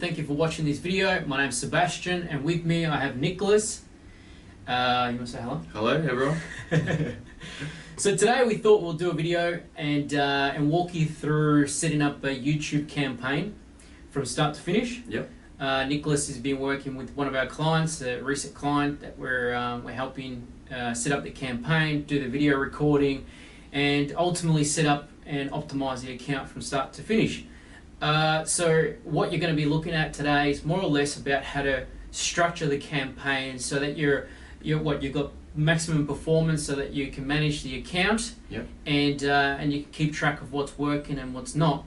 thank you for watching this video. My name's Sebastian, and with me I have Nikolas. You want to say hello? Hello, everyone. So today we thought we'll do a video and walk you through setting up a YouTube campaign from start to finish. Yep. Nikolas has been working with one of our clients, a recent client that we're helping set up the campaign, do the video recording, and ultimately set up and optimize the account from start to finish. So what you're going to be looking at today is more or less about how to structure the campaign so that you've got maximum performance, so that you can manage the account. Yep. And you can keep track of what's working and what's not.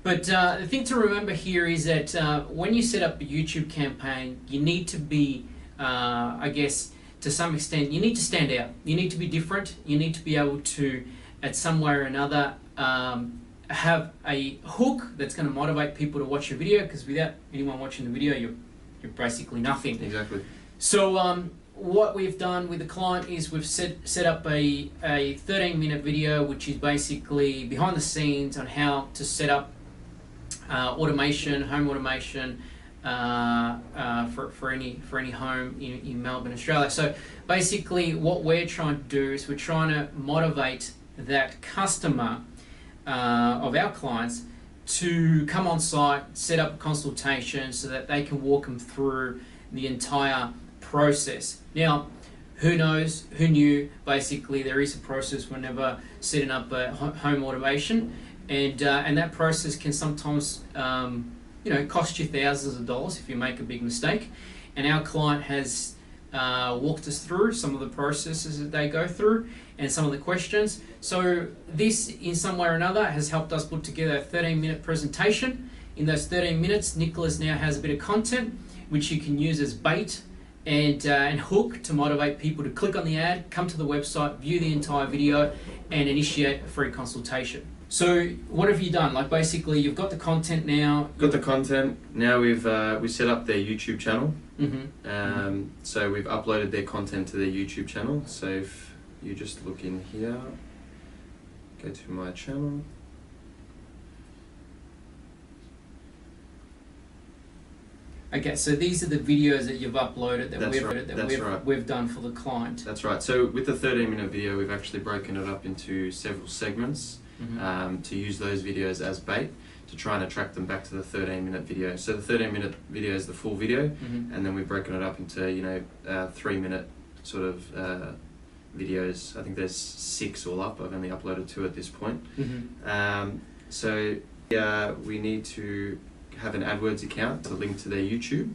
But the thing to remember here is that when you set up a YouTube campaign, you need to be, I guess, to some extent, you need to stand out. You need to be different. You need to be able to, at some way or another, have a hook that's going to motivate people to watch your video, because without anyone watching the video, you're basically nothing. Exactly. So what we've done with the client is we've set up a 13-minute video, which is basically behind the scenes on how to set up automation, home automation for any home in Melbourne, Australia. So basically what we're trying to do is we're trying to motivate that customer of our clients to come on site, set up a consultation so that they can walk them through the entire process. Now, who knew, basically there is a process whenever setting up a home automation, and that process can sometimes cost you thousands of dollars if you make a big mistake. And our client has walked us through some of the processes that they go through and some of the questions. So this, in some way or another, has helped us put together a 13-minute presentation. In those 13 minutes, Nikolas now has a bit of content which you can use as bait and hook to motivate people to click on the ad, come to the website, view the entire video, and initiate a free consultation. So what have you done? Like, basically, you've got the content now. Got the content. Now we set up their YouTube channel. Mm-hmm. So we've uploaded their content to their YouTube channel. So if you just look in here, go to my channel. Okay, so these are the videos that you've uploaded that we've done for the client. That's right. So with the 13-minute video, we've actually broken it up into several segments. Mm-hmm. To use those videos as bait to try and attract them back to the 13-minute video. So the 13-minute video is the full video, mm-hmm. and then we've broken it up into 3-minute sort of videos. I think there's 6 all up. I've only uploaded 2 at this point. Mm-hmm. So we need to have an AdWords account to link to their YouTube.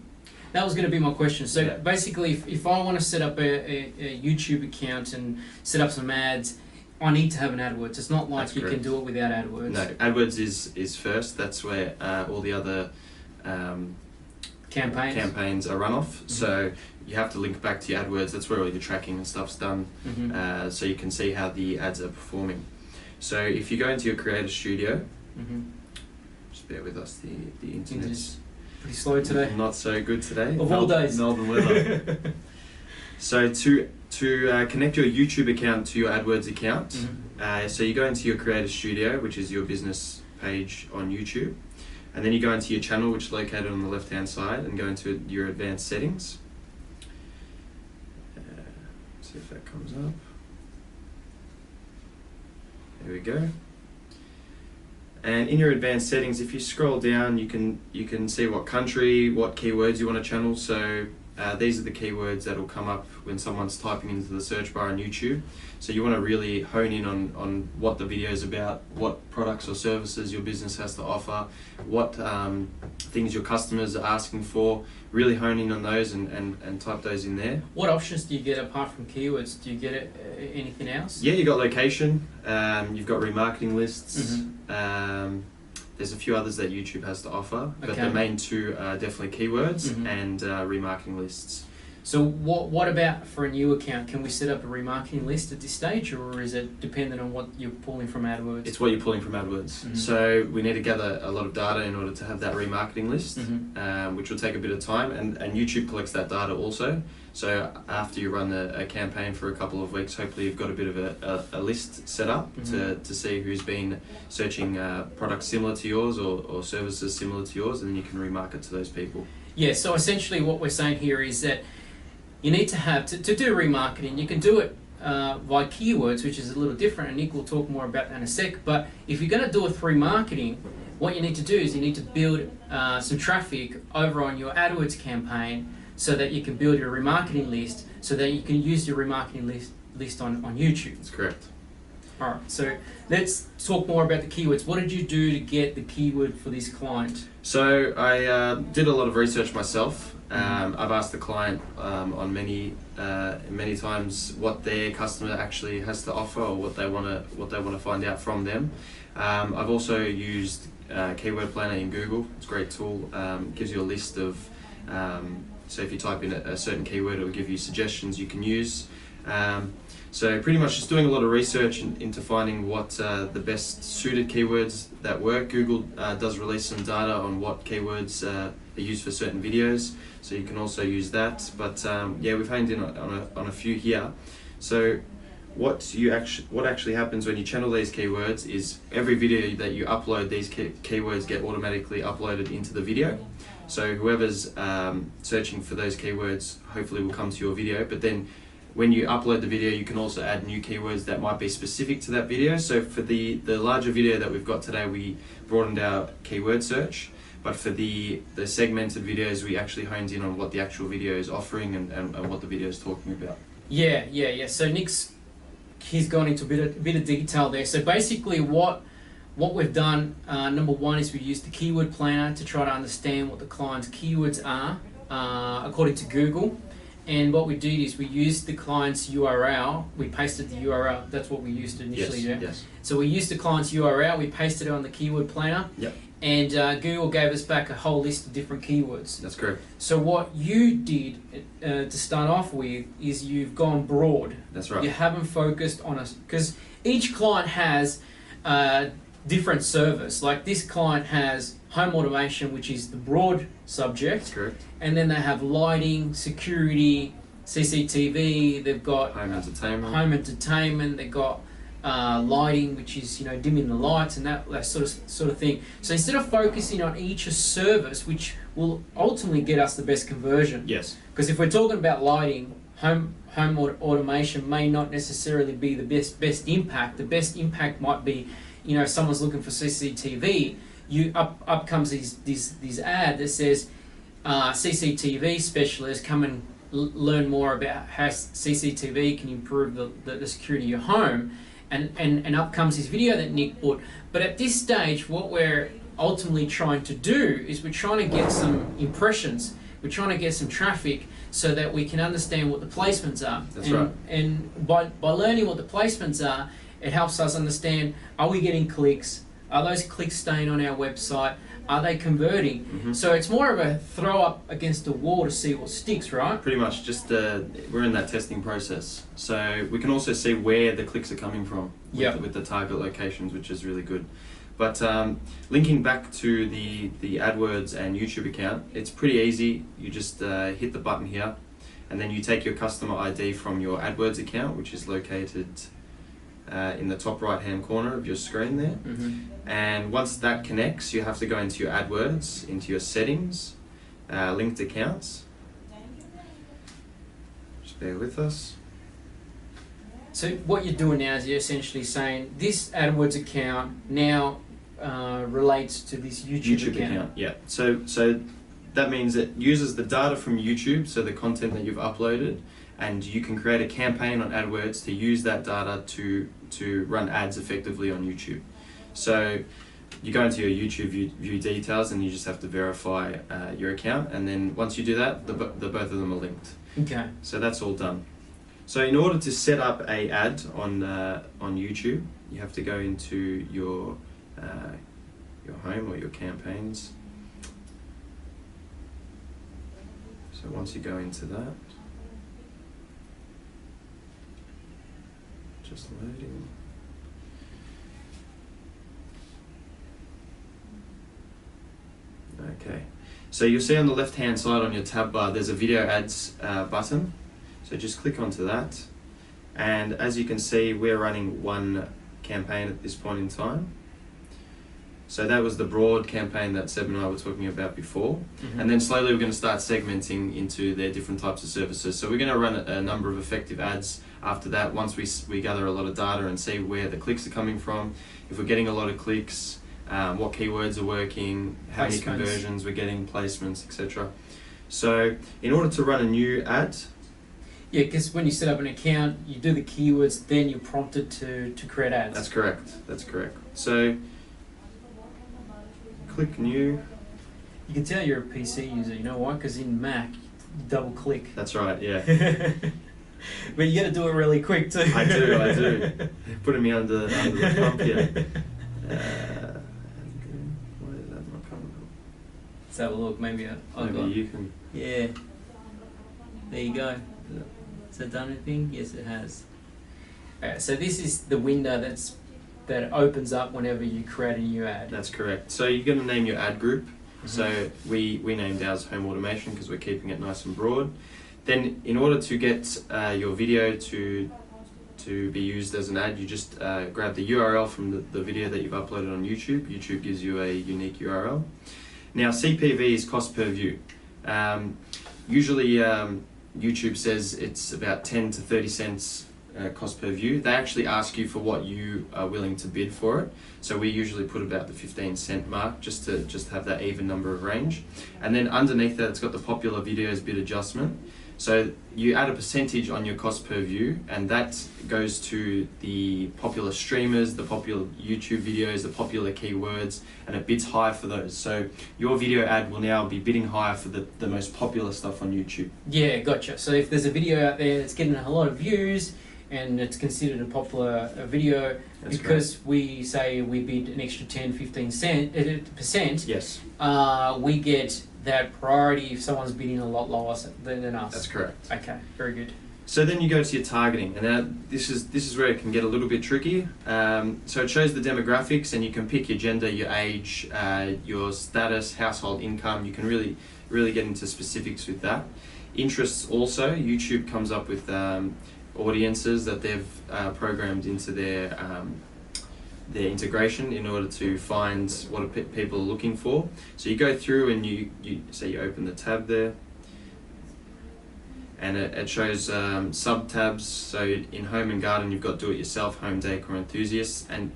That was going to be my question. So yeah. Basically, if I want to set up a YouTube account and set up some ads, I need to have an AdWords. It's not like you can do it without AdWords. No, AdWords is first. That's where all the other campaigns are run off. Mm-hmm. So you have to link back to your AdWords. That's where all your tracking and stuff's done. Mm-hmm. So you can see how the ads are performing. So if you go into your Creator Studio, mm-hmm. just bear with us, the internet's pretty slow today. Not so good today. Of all days. Melbourne weather. So to connect your YouTube account to your AdWords account, mm-hmm. So you go into your Creator Studio, which is your business page on YouTube, and then you go into your channel, which is located on the left-hand side, and go into your advanced settings. See if that comes up. There we go. And in your advanced settings, if you scroll down, you can see what country, what keywords you want to channel. So these are the keywords that will come up when someone's typing into the search bar on YouTube. So you want to really hone in on what the video is about, what products or services your business has to offer, what things your customers are asking for. Really hone in on those and type those in there. What options do you get apart from keywords? Do you get anything else? Yeah, you've got location, you've got remarketing lists. Mm-hmm. There's a few others that YouTube has to offer, but okay. the main 2 are definitely keywords mm-hmm. and remarketing lists. So what about for a new account? Can we set up a remarketing list at this stage, or is it dependent on what you're pulling from AdWords? It's what you're pulling from AdWords. Mm-hmm. So we need to gather a lot of data in order to have that remarketing list, mm-hmm. which will take a bit of time, and YouTube collects that data also. So after you run a campaign for a couple of weeks, hopefully you've got a bit of a list set up to see who's been searching products similar to yours or services similar to yours, and then you can remarket to those people. Yeah, so essentially what we're saying here is that you need to have, to do remarketing, you can do it by keywords, which is a little different, and Nick will talk more about that in a sec, but if you're going to do it through remarketing, what you need to do is you need to build some traffic over on your AdWords campaign so that you can build your remarketing list, so that you can use your remarketing list on YouTube. That's correct. Alright, so let's talk more about the keywords. What did you do to get the keyword for this client? So I did a lot of research myself. I've asked the client on many times what their customer actually has to offer, or what they want to find out from them. I've also used Keyword Planner in Google. It's a great tool. Gives you a list of so if you type in a certain keyword, it will give you suggestions you can use. So pretty much just doing a lot of research into finding what the best suited keywords that work. Google does release some data on what keywords are used for certain videos, so you can also use that. But yeah, we've honed in on a few here. So what actually happens when you channel these keywords is every video that you upload, these keywords get automatically uploaded into the video. So whoever's searching for those keywords hopefully will come to your video, but then when you upload the video, you can also add new keywords that might be specific to that video. So for the larger video that we've got today, we broadened our keyword search, but for the segmented videos, we actually honed in on what the actual video is offering and what the video is talking about. Yeah. So he's gone into a bit of detail there. So basically what we've done, number one, is we used the keyword planner to try to understand what the client's keywords are according to Google. And what we did is we used the client's URL, we pasted the URL, that's what we used to initially do. Yes. So we used the client's URL, we pasted it on the keyword planner, Yep. and Google gave us back a whole list of different keywords. That's correct. So what you did to start off with is you've gone broad. That's right. You haven't focused on us, because each client has different service. Like this client has home automation, which is the broad subject. That's correct. And then they have lighting, security, CCTV. They've got home entertainment. They've got lighting, which is dimming the lights and that sort of thing. So instead of focusing on each service, which will ultimately get us the best conversion. Yes. Because if we're talking about lighting, home automation may not necessarily be the best impact. The best impact might be, if someone's looking for CCTV. Up comes this ad that says CCTV specialist, come and learn more about how CCTV can improve the security of your home, and up comes this video that Nick put. But at this stage, what we're ultimately trying to do is we're trying to get some impressions, we're trying to get some traffic so that we can understand what the placements are. That's right. And by learning what the placements are, it helps us understand, are we getting clicks? Are those clicks staying on our website? Are they converting? Mm-hmm. So it's more of a throw up against the wall to see what sticks, right? Pretty much, just we're in that testing process. So we can also see where the clicks are coming from with the target locations, which is really good. But linking back to the AdWords and YouTube account, it's pretty easy. You just hit the button here, and then you take your customer ID from your AdWords account, which is located in the top right hand corner of your screen there. Mm-hmm. And once that connects, you have to go into your AdWords, into your settings, linked accounts. Just bear with us. So what you're doing now is you're essentially saying this AdWords account now relates to this YouTube account. Yeah. So that means it uses the data from YouTube, so the content that you've uploaded, and you can create a campaign on AdWords to use that data to run ads effectively on YouTube. So you go into your YouTube view details, and you just have to verify your account, and then once you do that, the both of them are linked. Okay. So that's all done. So in order to set up a ad on YouTube, you have to go into your home or your campaigns. So once you go into that, just loading. Okay, so you'll see on the left hand side on your tab bar there's a video ads button. So just click onto that, and as you can see, we're running one campaign at this point in time. So that was the broad campaign that Seb and I were talking about before. And then slowly we're going to start segmenting into their different types of services. So we're going to run a number of effective ads after that, once we gather a lot of data and see where the clicks are coming from, if we're getting a lot of clicks, what keywords are working, how many conversions we're getting, placements, etc. So in order to run a new ad... Yeah, because when you set up an account, you do the keywords, then you're prompted to create ads. That's correct, that's correct. So click new. You can tell you're a PC user, you know why? Because in Mac, you double click. That's right, yeah. But you got to do it really quick too. I do. Putting me under the pump here. Why is that not coming up? Let's have a look, maybe you can... Yeah. There you go. Has that done anything? Yes, it has. Alright, so this is the window that opens up whenever you create a new ad. That's correct. So you're going to name your ad group. So we named ours Home Automation because we're keeping it nice and broad. Then in order to get your video to be used as an ad, you just grab the URL from the video that you've uploaded on YouTube. YouTube gives you a unique URL. Now CPV is cost per view. Usually YouTube says it's about 10 to 30 cents cost per view. They actually ask you for what you are willing to bid for it. So we usually put about the 15-cent mark just to have that even number of range. And then underneath that, it's got the popular videos bid adjustment. So you add a percentage on your cost per view, and that goes to the popular streamers, the popular YouTube videos, the popular keywords, and it bids higher for those. So your video ad will now be bidding higher for the most popular stuff on YouTube. Yeah, gotcha. So if there's a video out there that's getting a lot of views, and it's considered a popular video, that's because great. We say we bid an extra 10-15%, yes. We get that priority if someone's bidding a lot lower than us. That's correct. Okay, very good. So then you go to your targeting, and now this is where it can get a little bit tricky. So it shows the demographics, and you can pick your gender, your age, your status, household income. You can really get into specifics with that. Interests also. YouTube comes up with audiences that they've programmed into their integration in order to find what people are looking for. So you go through and you open the tab there, and it shows sub-tabs. So in home and garden, you've got do-it-yourself, home decor enthusiasts, and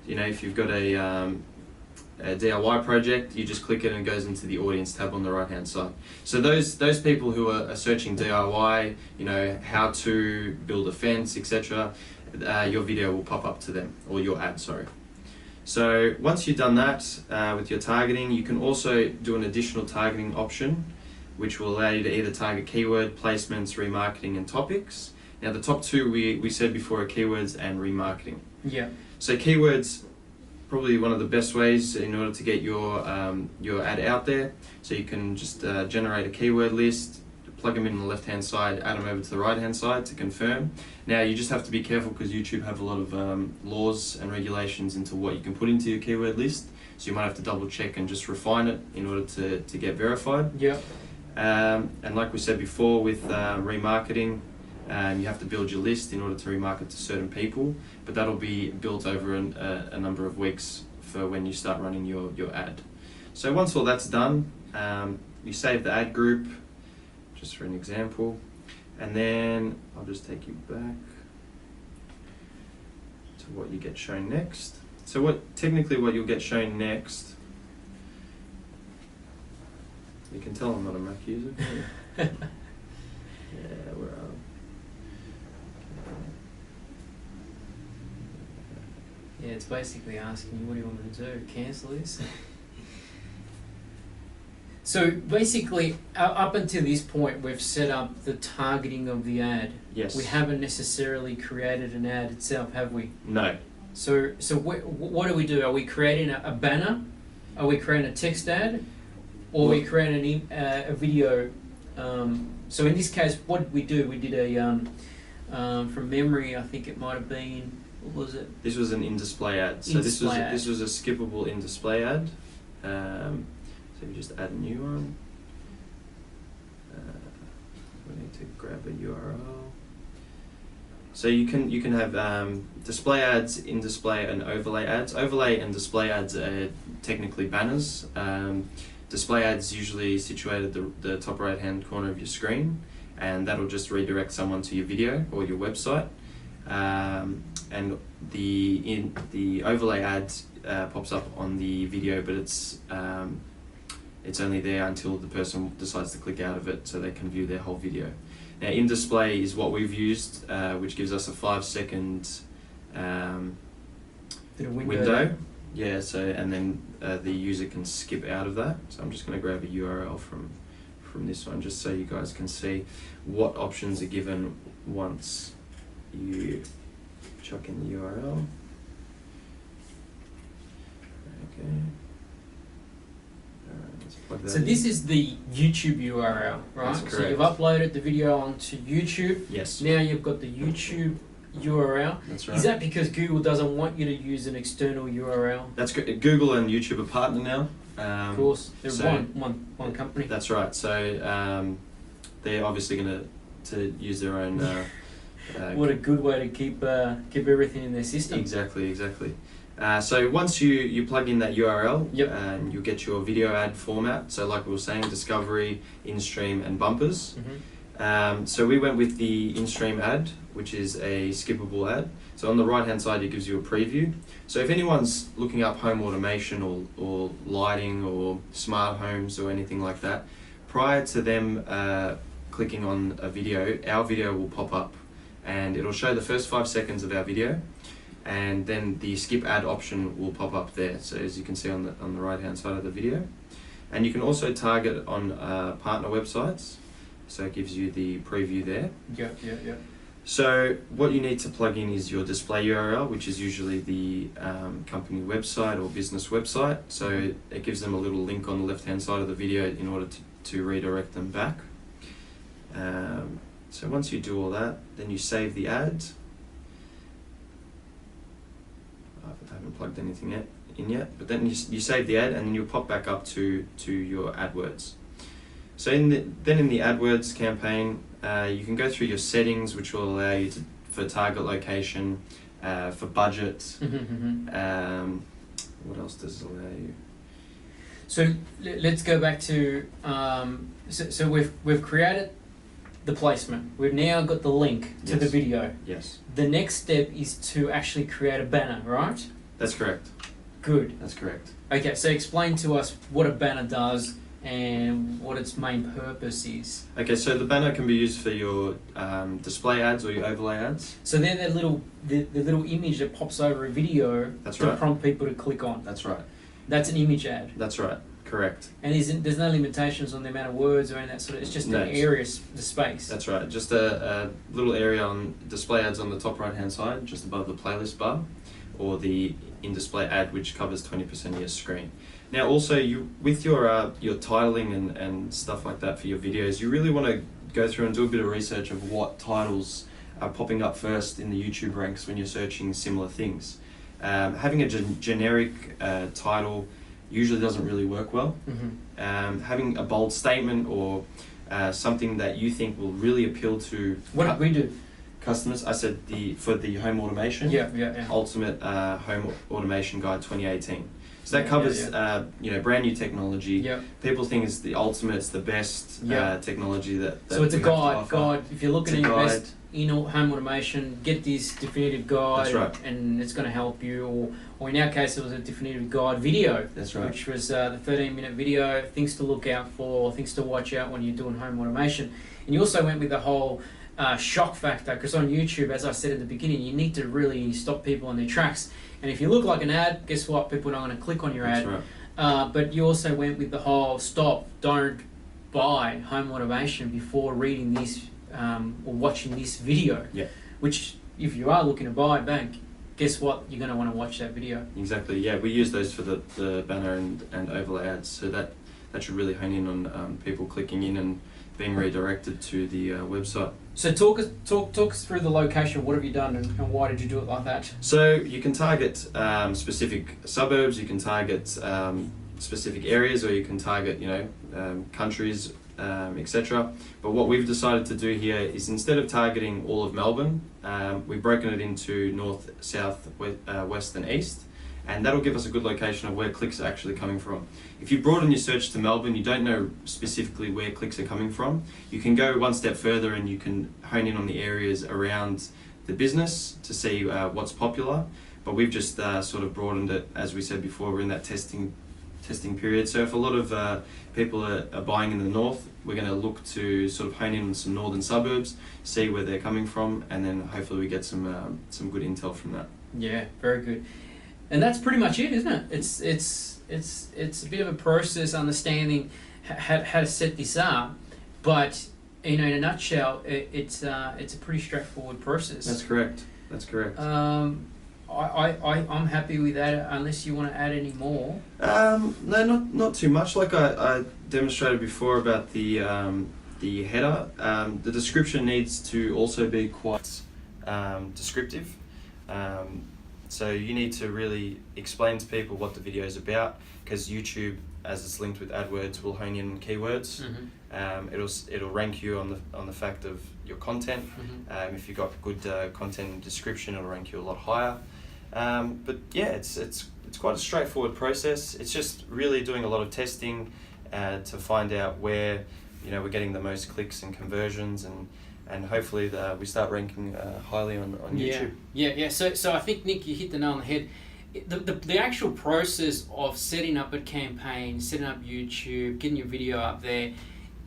if you've got a DIY project, you just click it and it goes into the audience tab on the right hand side. So those people who are searching DIY, how to build a fence, etc., your video will pop up to them, or your ad, sorry. So once you've done that with your targeting, you can also do an additional targeting option, which will allow you to either target keyword, placements, remarketing, and topics. Now the top two we said before are keywords and remarketing. Yeah. So keywords, probably one of the best ways in order to get your ad out there. So you can just generate a keyword list, plug them in on the left hand side, add them over to the right hand side to confirm. Now you just have to be careful because YouTube have a lot of laws and regulations into what you can put into your keyword list. So you might have to double check and just refine it in order to get verified. Yeah. And like we said before with remarketing, you have to build your list in order to remarket to certain people, but that'll be built over a number of weeks for when you start running your ad. So once all that's done, you save the ad group, just for an example, and then I'll just take you back to what you get shown next. So what you'll get shown next, you can tell I'm not a Mac user. Yeah, where are we? Yeah, it's basically asking you, what do you want me to do? Cancel this? So basically, up until this point, we've set up the targeting of the ad. Yes. We haven't necessarily created an ad itself, have we? No. So what do we do? Are we creating a banner? Are we creating a text ad? Or are we creating a video? So in this case, what did we do? We did from memory, I think it might have been, what was it? This was an in-display ad. So this was a skippable in-display ad. So we just add a new one. We need to grab a URL. So you can have display ads, in-display, and overlay ads. Overlay and display ads are technically banners. Display ads usually situated at the top right hand corner of your screen, and that'll just redirect someone to your video or your website. And the overlay ad pops up on the video, but it's only there until the person decides to click out of it so they can view their whole video. Now, in display is what we've used, which gives us a 5-second window. Yeah, so and then the user can skip out of that. So I'm just going to grab a URL from this one just so you guys can see what options are given once you chuck in the URL. Okay. So this is the YouTube URL, right? That's correct. So you've uploaded the video onto YouTube. Yes. Now you've got the YouTube URL. That's right. Is that because Google doesn't want you to use an external URL? That's good. Google and YouTube are partner now. Of course, they're so one company. That's right. So they're obviously going to use their own. What a good way to keep everything in their system. Exactly. So once you plug in that URL, yep. You'll get your video ad format. So like we were saying, discovery, in-stream, and bumpers. Mm-hmm. So we went with the in-stream ad, which is a skippable ad. So on the right-hand side, it gives you a preview. So if anyone's looking up home automation or lighting or smart homes or anything like that, prior to them clicking on a video, our video will pop up and it'll show the first 5 seconds of our video. And then the skip ad option will pop up there. So as you can see on the right-hand side of the video. And you can also target on partner websites. So it gives you the preview there. Yeah. So what you need to plug in is your display URL, which is usually the company website or business website. So it gives them a little link on the left-hand side of the video in order to redirect them back. So once you do all that, then you save the ad. I haven't plugged anything in yet, but then you save the ad and then you'll pop back up to your AdWords. So in the AdWords campaign, you can go through your settings, which will allow you for target location, for budget. What else does it allow you? So let's go back to so we've created the placement. We've now got the link to the video. Yes. The next step is to actually create a banner, right? That's correct. Good. That's correct. Okay, so explain to us what a banner does and what its main purpose is. Okay, so the banner can be used for your display ads or your overlay ads. So they're the little image that pops over a video. That's to right. prompt people to click on. That's right. That's an image ad. That's right. Correct. And there's no limitations on the amount of words or any of that sort of. It's just an area, the space. That's right. Just a little area on display ads on the top right hand side, just above the playlist bar, or the in-display ad, which covers 20% of your screen. Now, also with your titling and stuff like that for your videos, you really want to go through and do a bit of research of what titles are popping up first in the YouTube ranks when you're searching similar things. Having a generic title usually doesn't really work well. Having a bold statement or something that you think will really appeal to what did we do? Customers. I said for the home automation. Yeah. Ultimate Home Automation Guide 2018. So that covers brand new technology. Yeah. People think it's the ultimate, it's the best technology that so it's a guide. Guide. If you're looking to invest in home automation, get this definitive guide. That's right. And it's going to help you. Or in our case, it was a definitive guide video. That's right. Which was the 13-minute video, things to look out for, things to watch out when you're doing home automation. And you also went with the whole shock factor, because on YouTube, as I said at the beginning, you need to really stop people in their tracks. And if you look like an ad, guess what? People are not going to click on your ad. Right. But you also went with the whole stop, don't buy home automation before reading this or watching this video. Yeah. Which, if you are looking to buy, guess what? You're going to want to watch that video. Exactly. Yeah, we use those for the banner and overlay ads. So that should really hone in on people clicking in and being redirected to the website. So talk us through the location. What have you done and why did you do it like that? So you can target specific suburbs, you can target specific areas, or you can target countries etc. But what we've decided to do here is, instead of targeting all of Melbourne, we've broken it into north, south, west and east, and that'll give us a good location of where clicks are actually coming from. If you broaden your search to Melbourne, you don't know specifically where clicks are coming from, you can go one step further and you can hone in on the areas around the business to see what's popular. But we've just sort of broadened it. As we said before, we're in that testing period. So if a lot of people are buying in the north, we're going to look to sort of hone in on some northern suburbs, see where they're coming from, and then hopefully we get some good intel from that. Yeah, very good. And that's pretty much it, isn't it? It's a bit of a process understanding how to set this up, but in a nutshell, it's a pretty straightforward process. That's correct. I'm happy with that, unless you want to add any more. No, not too much. Like I demonstrated before about the header, the description needs to also be quite descriptive. So you need to really explain to people what the video is about, because YouTube, as it's linked with AdWords, will hone in on keywords. It'll rank you on the fact of your content. If you've got good content description, it'll rank you a lot higher. But yeah, it's quite a straightforward process. It's just really doing a lot of testing to find out where we're getting the most clicks and conversions, and hopefully we start ranking highly on YouTube. Yeah. So I think, Nick, you hit the nail on the head. The actual process of setting up a campaign, setting up YouTube, getting your video up there,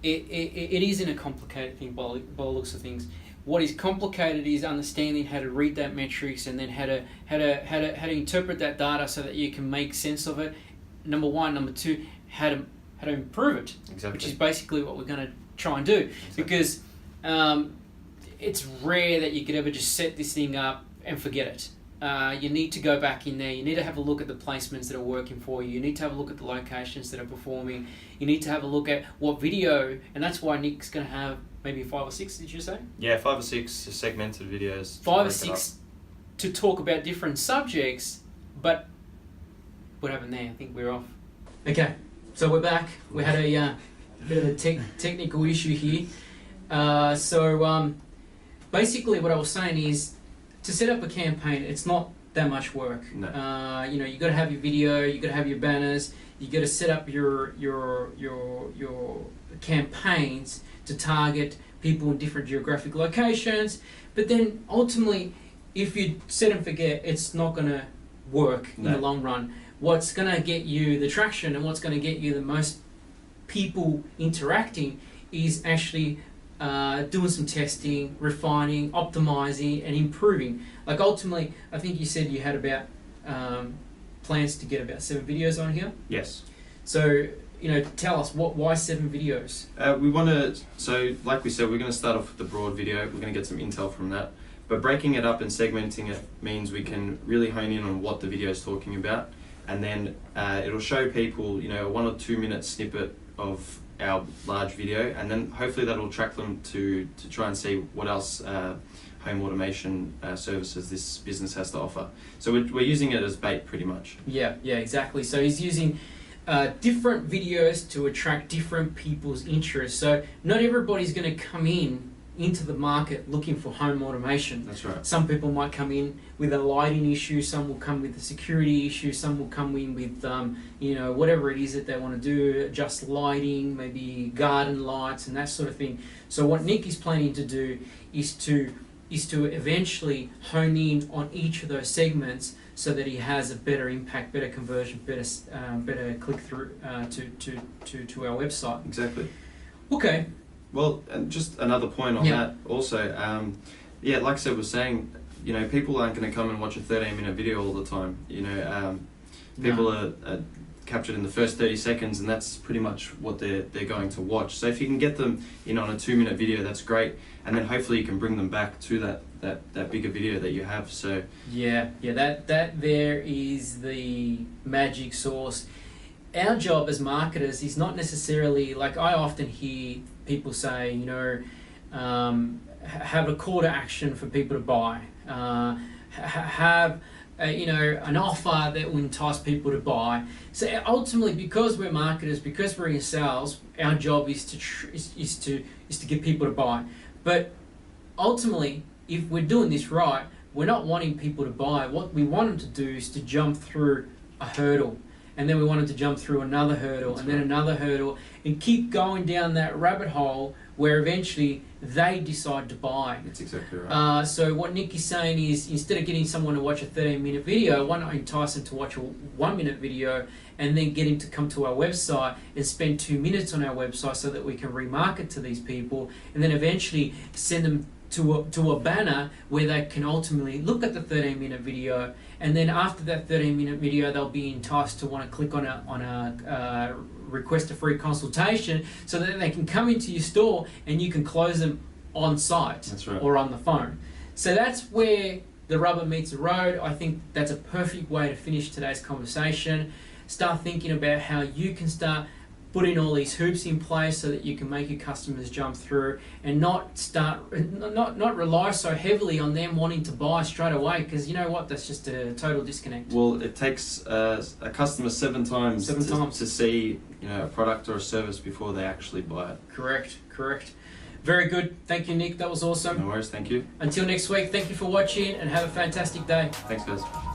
it isn't a complicated thing by the looks of things. What is complicated is understanding how to read that metrics, and then how to interpret that data so that you can make sense of it. Number one. Number two, how to improve it. Exactly. Which is basically what we're going to try and do. Exactly. Because it's rare that you could ever just set this thing up and forget it. You need to go back in there. You need to have a look at the placements that are working for you. You need to have a look at the locations that are performing. You need to have a look at what video, and that's why Nick's going to have maybe 5 or 6, did you say? Yeah, 5 or 6 segmented videos. 5 or 6 to talk about different subjects, but what happened there? I think we're off. Okay, so we're back. We had a bit of a technical issue here. So basically what I was saying is, to set up a campaign, it's not that much work. No. You got to have your video, you got to have your banners, you got to set up your campaigns to target people in different geographic locations. But then ultimately, if you set and forget, it's not going to work in the long run. What's going to get you the traction and what's going to get you the most people interacting is actually doing some testing, refining, optimizing, and improving. Like ultimately, I think you said you had about plans to get about 7 videos on here. Yes. So tell us why 7 videos? We want to. So like we said, we're going to start off with the broad video. We're going to get some intel from that. But breaking it up and segmenting it means we can really hone in on what the video is talking about, and then it'll show people, a 1 or 2 minute snippet of our large video, and then hopefully that'll attract them to try and see what else home automation services this business has to offer. So we're using it as bait pretty much. Yeah, exactly. So he's using different videos to attract different people's interests. So not everybody's going to come into the market looking for home automation. That's right. Some people might come in with a lighting issue, some will come with a security issue, some will come in with whatever it is that they want to do, adjust lighting, maybe garden lights and that sort of thing. So what Nick is planning to do is to eventually hone in on each of those segments so that he has a better impact, better conversion, better click through to our website. Exactly. Okay. Well, and just another point on that also, like I said, we're saying, people aren't going to come and watch a 13-minute video all the time. People are captured in the first 30 seconds, and that's pretty much what they're going to watch. So if you can get them on a 2-minute video, that's great, and then hopefully you can bring them back to that bigger video that you have. So that there is the magic sauce. Our job as marketers is not necessarily, like I often hear people say, have a call to action for people to buy, have an offer that will entice people to buy. So ultimately, because we're marketers, because we're in sales, our job is to get people to buy. But ultimately, if we're doing this right, we're not wanting people to buy. What we want them to do is to jump through a hurdle, and then we want them to jump through another hurdle, and then another hurdle, and keep going down that rabbit hole where eventually they decide to buy. That's exactly right. So what Nick is saying is, instead of getting someone to watch a 13-minute video, why not entice them to watch a 1-minute video, and then get him to come to our website and spend 2 minutes on our website so that we can remarket to these people, and then eventually send them to a banner where they can ultimately look at the 13-minute video, and then after that 13-minute video they'll be enticed to want to click on a request a free consultation, so that they can come into your store and you can close them on site. That's right. Or on the phone. So that's where the rubber meets the road. I think that's a perfect way to finish today's conversation. Start thinking about how you can start putting all these hoops in place so that you can make your customers jump through, and not rely so heavily on them wanting to buy straight away, because you know what, that's just a total disconnect. Well, it takes a customer seven times to see a product or a service before they actually buy it. Correct. Very good. Thank you, Nick. That was awesome. No worries. Thank you. Until next week, thank you for watching and have a fantastic day. Thanks, guys.